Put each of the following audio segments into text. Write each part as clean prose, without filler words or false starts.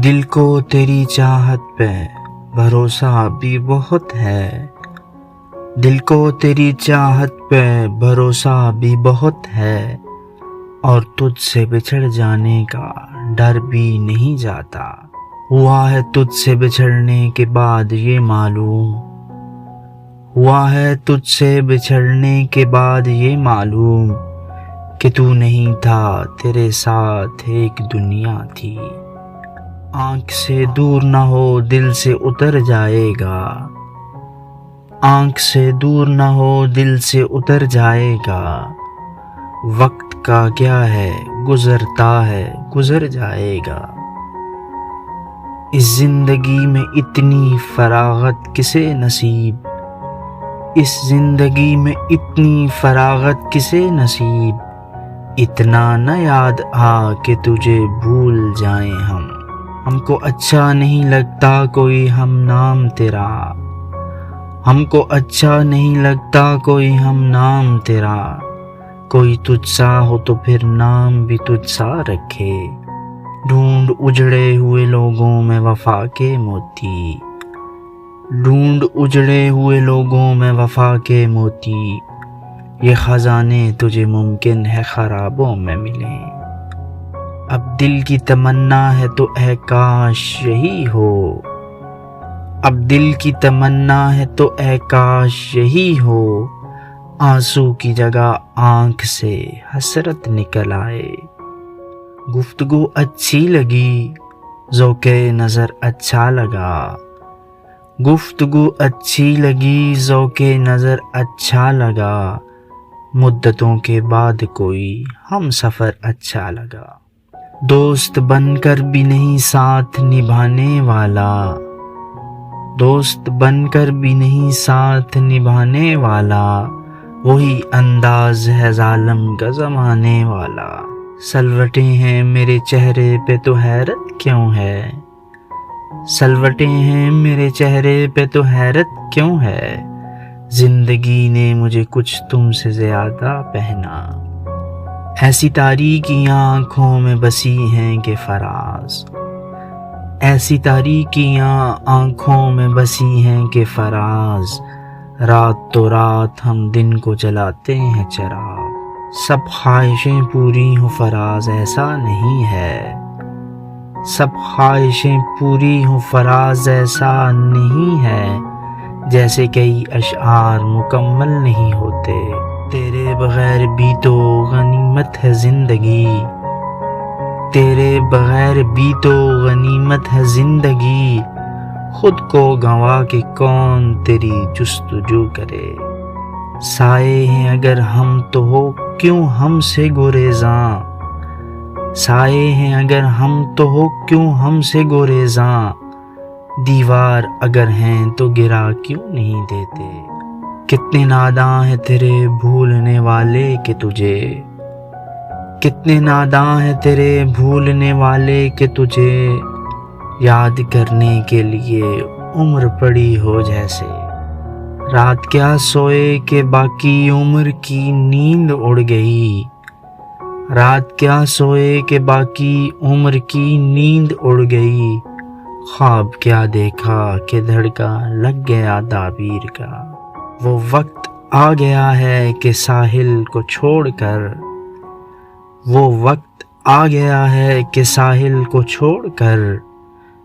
دل کو تیری چاہت پہ بھروسہ بھی بہت ہے، دل کو تیری چاہت پہ بھروسہ بھی بہت ہے، اور تجھ سے بچھڑ جانے کا ڈر بھی نہیں جاتا۔ ہوا ہے تجھ سے بچھڑنے کے بعد یہ معلوم، ہوا ہے تجھ سے بچھڑنے کے بعد یہ معلوم کہ تو نہیں تھا، تیرے ساتھ ایک دنیا تھی۔ آنکھ سے دور نہ ہو دل سے اتر جائے گا، آنکھ سے دور نہ ہو دل سے اتر جائے گا، وقت کا کیا ہے گزرتا ہے گزر جائے گا۔ اس زندگی میں اتنی فراغت کسے نصیب، اس زندگی میں اتنی فراغت کسے نصیب، اتنا نہ یاد آ کہ تجھے بھول جائیں ہم کو اچھا نہیں لگتا کوئی ہم نام تیرا، ہم کو اچھا نہیں لگتا کوئی ہم نام تیرا، کوئی تجھ سا ہو تو پھر نام بھی تجھ سا رکھے۔ ڈھونڈ اجڑے ہوئے لوگوں میں وفا کے موتی، ڈھونڈ اجڑے ہوئے لوگوں میں وفا کے موتی، یہ خزانے تجھے ممکن ہے خرابوں میں ملیں۔ اب دل کی تمنا ہے تو اے کاش یہی ہو، اب دل کی تمنا ہے تو اے کاش یہی ہو، آنسو کی جگہ آنکھ سے حسرت نکل آئے۔ گفتگو اچھی لگی ذوق نظر اچھا لگا، گفتگو اچھی لگی ذوق نظر اچھا لگا، مدتوں کے بعد کوئی ہم سفر اچھا لگا۔ دوست بن کر بھی نہیں ساتھ نبھانے والا، دوست بن کر بھی نہیں ساتھ نبھانے والا، وہی انداز ہے ظالم کا زمانے والا۔ سلوٹیں ہیں میرے چہرے پہ تو حیرت کیوں ہے، سلوٹیں ہیں میرے چہرے پہ تو حیرت کیوں ہے، زندگی نے مجھے کچھ تم سے زیادہ پہنا۔ ایسی تاریکیاں آنکھوں میں بسی ہیں کہ فراز، ایسی تاریکیاں آنکھوں میں بسی ہیں کہ فراز، رات تو رات ہم دن کو جلاتے ہیں چراغ۔ سب خواہشیں پوری ہوں فراز ایسا نہیں ہے، سب خواہشیں پوری ہوں فراز ایسا نہیں ہے، جیسے کئی اشعار مکمل نہیں ہوتے، تیرے بغیر بھی تو غنیمت ہے زندگی، تیرے بغیر بھی تو غنیمت ہے زندگی، خود کو گنوا کے کون تیری جستجو کرے۔ سائے ہیں اگر ہم تو ہو کیوں ہم سے گریزاں، سائے ہیں اگر ہم تو ہو کیوں ہم سے گریزاں، دیوار اگر ہیں تو گرا کیوں نہیں دیتے۔ کتنے ناداں ہیں تیرے بھولنے والے کہ تجھے، کتنے ناداں ہیں تیرے بھولنے والے کہ تجھے، یاد کرنے کے لیے عمر پڑی ہو جیسے۔ رات کیا سوئے کہ باقی عمر کی نیند اڑ گئی، رات کیا سوئے کہ باقی عمر کی نیند اڑ گئی، خواب کیا دیکھا کہ دھڑکا لگ گیا تعبیر کا۔ وہ وقت آ گیا ہے کہ ساحل کو چھوڑ کر، وہ وقت آ گیا ہے کہ ساحل کو چھوڑ کر،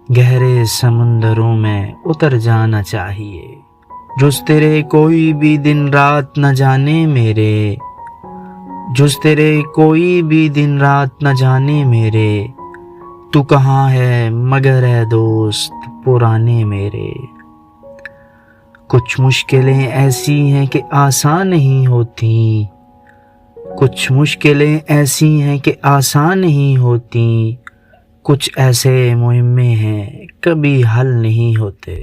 گہرے سمندروں میں اتر جانا چاہیے۔ جز تیرے کوئی بھی دن رات نہ جانے میرے، جز تیرے کوئی بھی دن رات نہ جانے میرے، تو کہاں ہے مگر اے دوست پرانے میرے۔ کچھ مشکلیں ایسی ہیں کہ آسان نہیں ہوتی، کچھ مشکلیں ایسی ہیں کہ آسان نہیں ہوتی، کچھ ایسے مہمے ہیں کبھی حل نہیں ہوتے۔